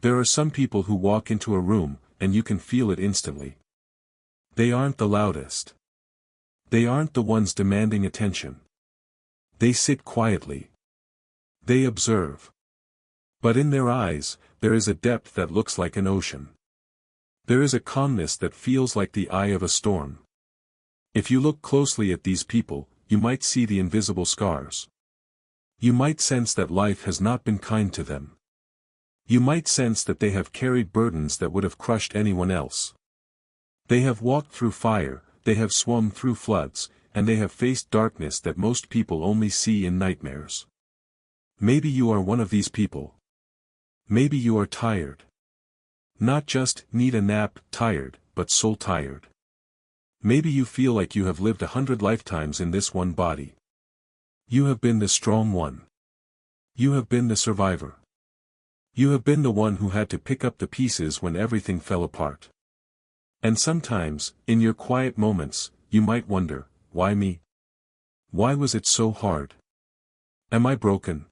There are some people who walk into a room, and you can feel it instantly. They aren't the loudest. They aren't the ones demanding attention. They sit quietly. They observe. But in their eyes, there is a depth that looks like an ocean. There is a calmness that feels like the eye of a storm. If you look closely at these people, you might see the invisible scars. You might sense that life has not been kind to them. You might sense that they have carried burdens that would have crushed anyone else. They have walked through fire, they have swum through floods, and they have faced darkness that most people only see in nightmares. Maybe you are one of these people. Maybe you are tired. Not just need a nap, tired, but soul tired. Maybe you feel like you have lived 100 lifetimes in this one body. You have been the strong one. You have been the survivor. You have been the one who had to pick up the pieces when everything fell apart. And sometimes, in your quiet moments, you might wonder, why me? Why was it so hard? Am I broken?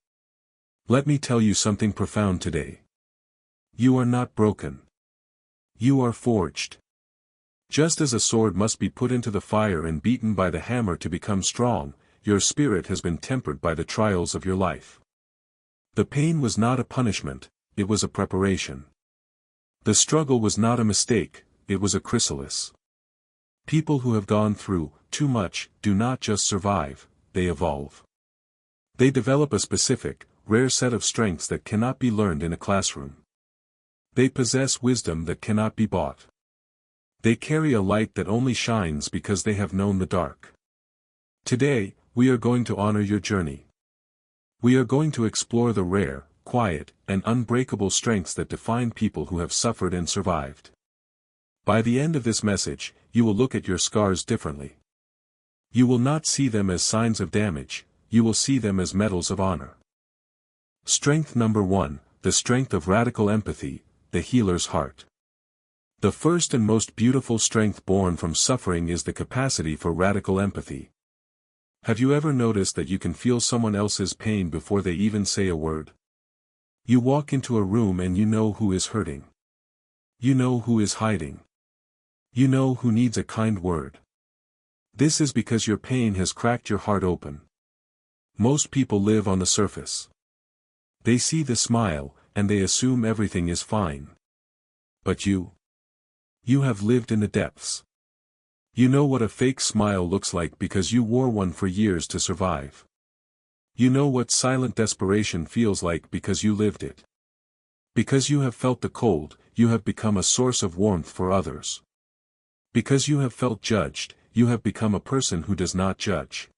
Let me tell you something profound today. You are not broken. You are forged. Just as a sword must be put into the fire and beaten by the hammer to become strong, your spirit has been tempered by the trials of your life. The pain was not a punishment, it was a preparation. The struggle was not a mistake, it was a chrysalis. People who have gone through too much do not just survive, they evolve. They develop a specific, rare set of strengths that cannot be learned in a classroom. They possess wisdom that cannot be bought. They carry a light that only shines because they have known the dark. Today, we are going to honor your journey. We are going to explore the rare, quiet, and unbreakable strengths that define people who have suffered and survived. By the end of this message, you will look at your scars differently. You will not see them as signs of damage, you will see them as medals of honor. Strength number 1, the strength of radical empathy, the healer's heart. The first and most beautiful strength born from suffering is the capacity for radical empathy. Have you ever noticed that you can feel someone else's pain before they even say a word? You walk into a room and you know who is hurting. You know who is hiding. You know who needs a kind word. This is because your pain has cracked your heart open. Most people live on the surface. They see the smile, and they assume everything is fine. But you have lived in the depths. You know what a fake smile looks like because you wore one for years to survive. You know what silent desperation feels like because you lived it. Because you have felt the cold, you have become a source of warmth for others. Because you have felt judged, you have become a person who does not judge.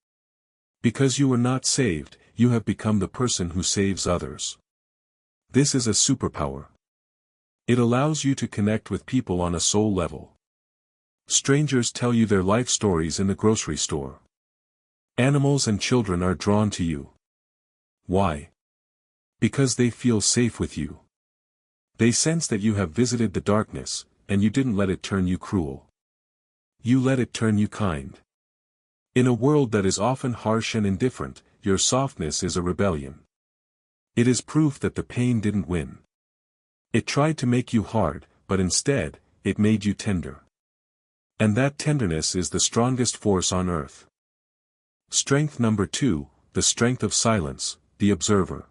Because you were not saved, you have become the person who saves others. This is a superpower. It allows you to connect with people on a soul level. Strangers tell you their life stories in the grocery store. Animals and children are drawn to you. Why? Because they feel safe with you. They sense that you have visited the darkness, and you didn't let it turn you cruel. You let it turn you kind. In a world that is often harsh and indifferent, your softness is a rebellion. It is proof that the pain didn't win. It tried to make you hard, but instead, it made you tender. And that tenderness is the strongest force on earth. Strength number 2, the strength of silence, the observer.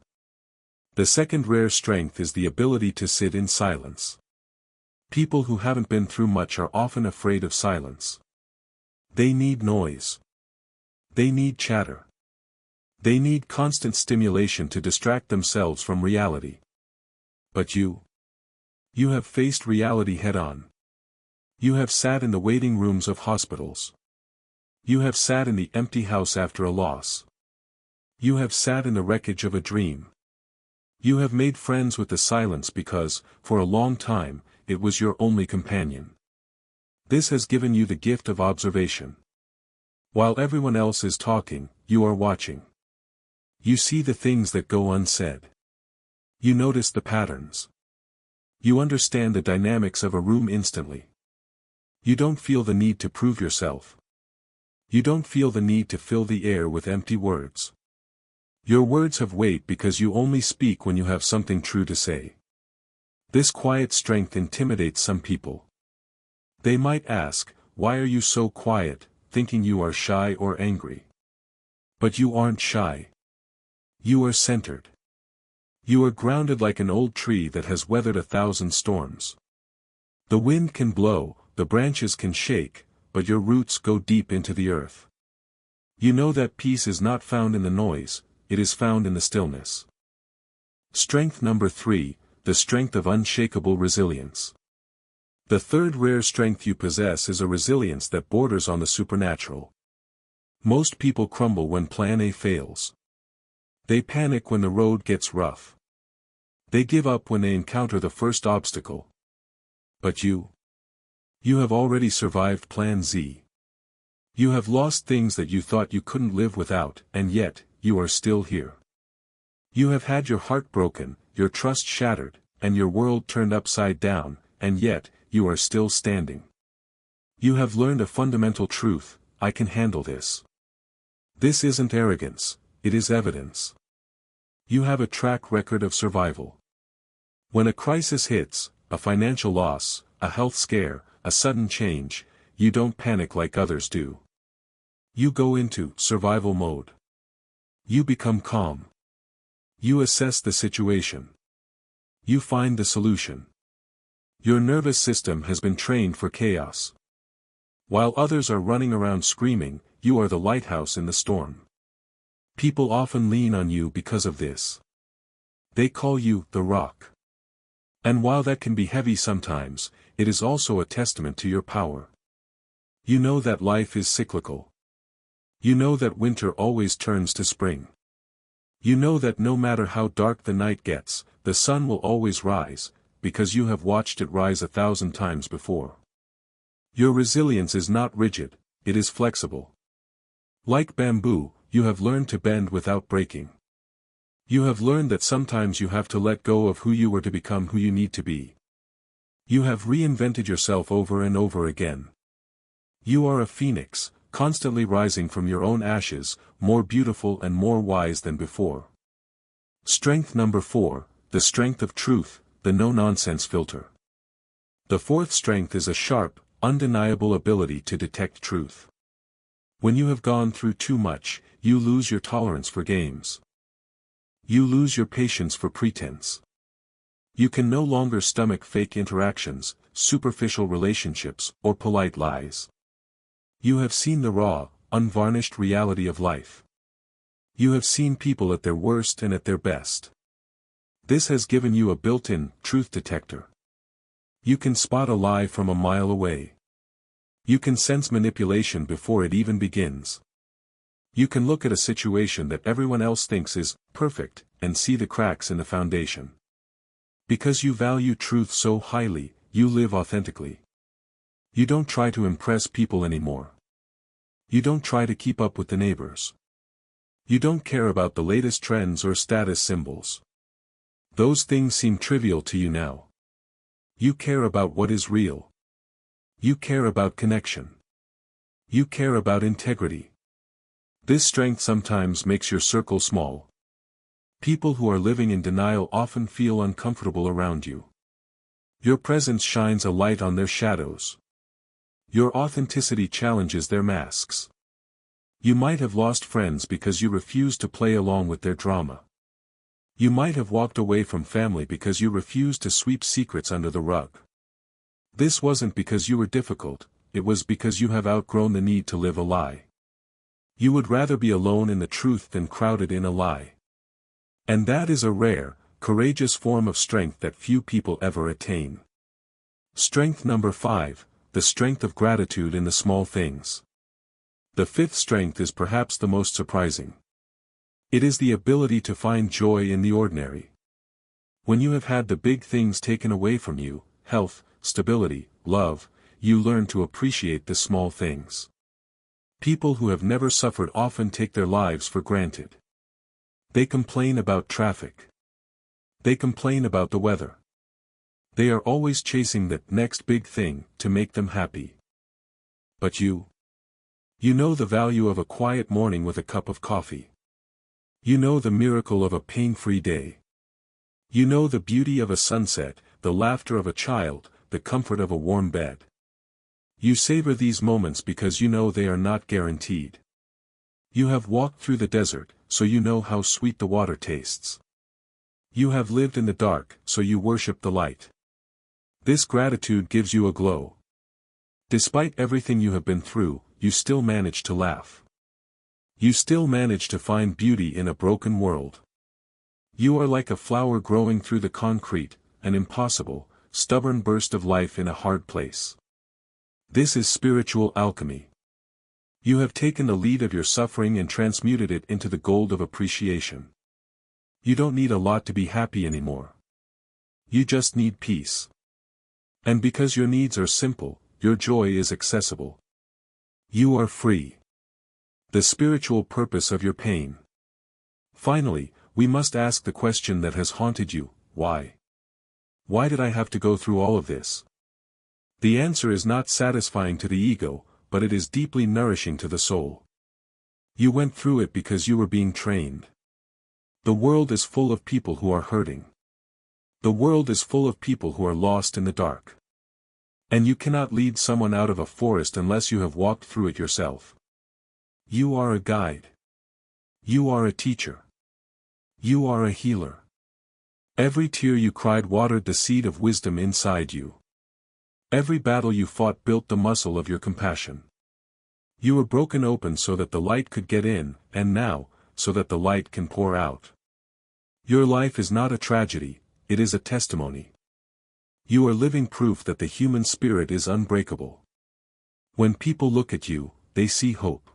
The second rare strength is the ability to sit in silence. People who haven't been through much are often afraid of silence. They need noise. They need chatter. They need constant stimulation to distract themselves from reality. But you have faced reality head-on. You have sat in the waiting rooms of hospitals. You have sat in the empty house after a loss. You have sat in the wreckage of a dream. You have made friends with the silence because, for a long time, it was your only companion. This has given you the gift of observation. While everyone else is talking, you are watching. You see the things that go unsaid. You notice the patterns. You understand the dynamics of a room instantly. You don't feel the need to prove yourself. You don't feel the need to fill the air with empty words. Your words have weight because you only speak when you have something true to say. This quiet strength intimidates some people. They might ask, "Why are you so quiet?" thinking you are shy or angry. But you aren't shy. You are centered. You are grounded like an old tree that has weathered 1,000 storms. The wind can blow, the branches can shake, but your roots go deep into the earth. You know that peace is not found in the noise, it is found in the stillness. Strength number 3, the strength of unshakable resilience. The third rare strength you possess is a resilience that borders on the supernatural. Most people crumble when plan A fails. They panic when the road gets rough. They give up when they encounter the first obstacle. But you have already survived plan Z. You have lost things that you thought you couldn't live without, and yet, you are still here. You have had your heart broken, your trust shattered, and your world turned upside down, and yet, you are still standing. You have learned a fundamental truth: I can handle this. This isn't arrogance, it is evidence. You have a track record of survival. When a crisis hits, a financial loss, a health scare, a sudden change, you don't panic like others do. You go into survival mode. You become calm. You assess the situation. You find the solution. Your nervous system has been trained for chaos. While others are running around screaming, you are the lighthouse in the storm. People often lean on you because of this. They call you the rock. And while that can be heavy sometimes, it is also a testament to your power. You know that life is cyclical. You know that winter always turns to spring. You know that no matter how dark the night gets, the sun will always rise, because you have watched it rise 1,000 times before. Your resilience is not rigid, it is flexible. Like bamboo, you have learned to bend without breaking. You have learned that sometimes you have to let go of who you were to become who you need to be. You have reinvented yourself over and over again. You are a phoenix, constantly rising from your own ashes, more beautiful and more wise than before. Strength number 4, the strength of truth, the no-nonsense filter. The fourth strength is a sharp, undeniable ability to detect truth. When you have gone through too much, you lose your tolerance for games. You lose your patience for pretense. You can no longer stomach fake interactions, superficial relationships, or polite lies. You have seen the raw, unvarnished reality of life. You have seen people at their worst and at their best. This has given you a built-in truth detector. You can spot a lie from a mile away. You can sense manipulation before it even begins. You can look at a situation that everyone else thinks is perfect, and see the cracks in the foundation. Because you value truth so highly, you live authentically. You don't try to impress people anymore. You don't try to keep up with the neighbors. You don't care about the latest trends or status symbols. Those things seem trivial to you now. You care about what is real. You care about connection. You care about integrity. This strength sometimes makes your circle small. People who are living in denial often feel uncomfortable around you. Your presence shines a light on their shadows. Your authenticity challenges their masks. You might have lost friends because you refused to play along with their drama. You might have walked away from family because you refused to sweep secrets under the rug. This wasn't because you were difficult, it was because you have outgrown the need to live a lie. You would rather be alone in the truth than crowded in a lie. And that is a rare, courageous form of strength that few people ever attain. Strength number 5, the strength of gratitude in the small things. The fifth strength is perhaps the most surprising. It is the ability to find joy in the ordinary. When you have had the big things taken away from you, health, stability, love, you learn to appreciate the small things. People who have never suffered often take their lives for granted. They complain about traffic. They complain about the weather. They are always chasing the next big thing to make them happy. But you know the value of a quiet morning with a cup of coffee. You know the miracle of a pain-free day. You know the beauty of a sunset, the laughter of a child, the comfort of a warm bed. You savor these moments because you know they are not guaranteed. You have walked through the desert, so you know how sweet the water tastes. You have lived in the dark, so you worship the light. This gratitude gives you a glow. Despite everything you have been through, you still manage to laugh. You still manage to find beauty in a broken world. You are like a flower growing through the concrete, an impossible, stubborn burst of life in a hard place. This is spiritual alchemy. You have taken the lead of your suffering and transmuted it into the gold of appreciation. You don't need a lot to be happy anymore. You just need peace. And because your needs are simple, your joy is accessible. You are free. The spiritual purpose of your pain. Finally, we must ask the question that has haunted you: why? Why did I have to go through all of this? The answer is not satisfying to the ego, but it is deeply nourishing to the soul. You went through it because you were being trained. The world is full of people who are hurting. The world is full of people who are lost in the dark. And you cannot lead someone out of a forest unless you have walked through it yourself. You are a guide. You are a teacher. You are a healer. Every tear you cried watered the seed of wisdom inside you. Every battle you fought built the muscle of your compassion. You were broken open so that the light could get in, and now, so that the light can pour out. Your life is not a tragedy, it is a testimony. You are living proof that the human spirit is unbreakable. When people look at you, they see hope.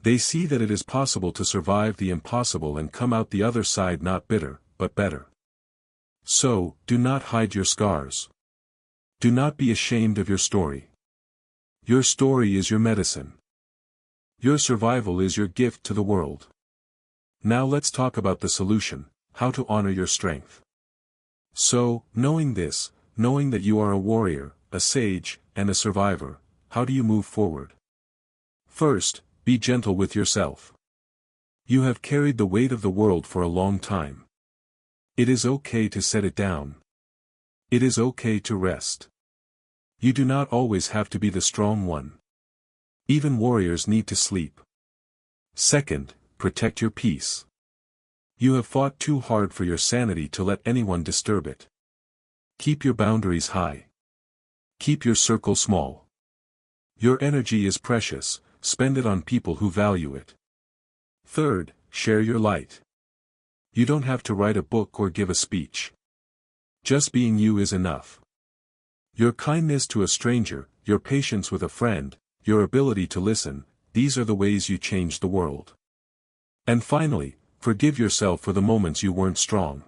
They see that it is possible to survive the impossible and come out the other side not bitter, but better. So, do not hide your scars. Do not be ashamed of your story. Your story is your medicine. Your survival is your gift to the world. Now let's talk about the solution: how to honor your strength. So, knowing this, knowing that you are a warrior, a sage, and a survivor, how do you move forward? First, be gentle with yourself. You have carried the weight of the world for a long time. It is okay to set it down. It is okay to rest. You do not always have to be the strong one. Even warriors need to sleep. Second, protect your peace. You have fought too hard for your sanity to let anyone disturb it. Keep your boundaries high. Keep your circle small. Your energy is precious, spend it on people who value it. Third, share your light. You don't have to write a book or give a speech. Just being you is enough. Your kindness to a stranger, your patience with a friend, your ability to listen, these are the ways you change the world. And finally, forgive yourself for the moments you weren't strong.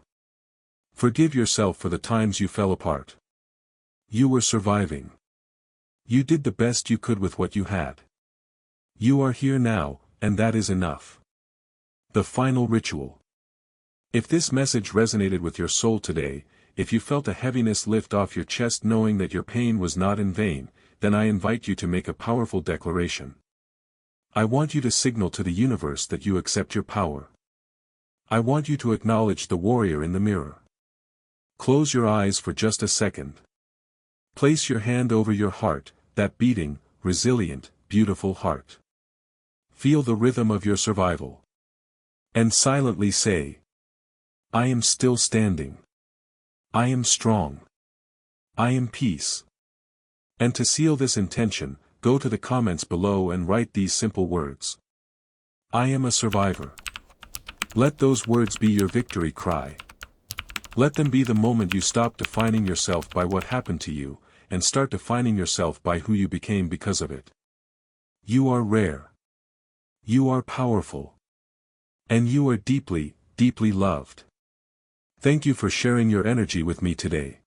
Forgive yourself for the times you fell apart. You were surviving. You did the best you could with what you had. You are here now, and that is enough. The final ritual. If this message resonated with your soul today, if you felt a heaviness lift off your chest knowing that your pain was not in vain, then I invite you to make a powerful declaration. I want you to signal to the universe that you accept your power. I want you to acknowledge the warrior in the mirror. Close your eyes for just a second. Place your hand over your heart, that beating, resilient, beautiful heart. Feel the rhythm of your survival. And silently say, I am still standing. I am strong. I am peace. And to seal this intention, go to the comments below and write these simple words. I am a survivor. Let those words be your victory cry. Let them be the moment you stop defining yourself by what happened to you, and start defining yourself by who you became because of it. You are rare. You are powerful. And you are deeply, deeply loved. Thank you for sharing your energy with me today.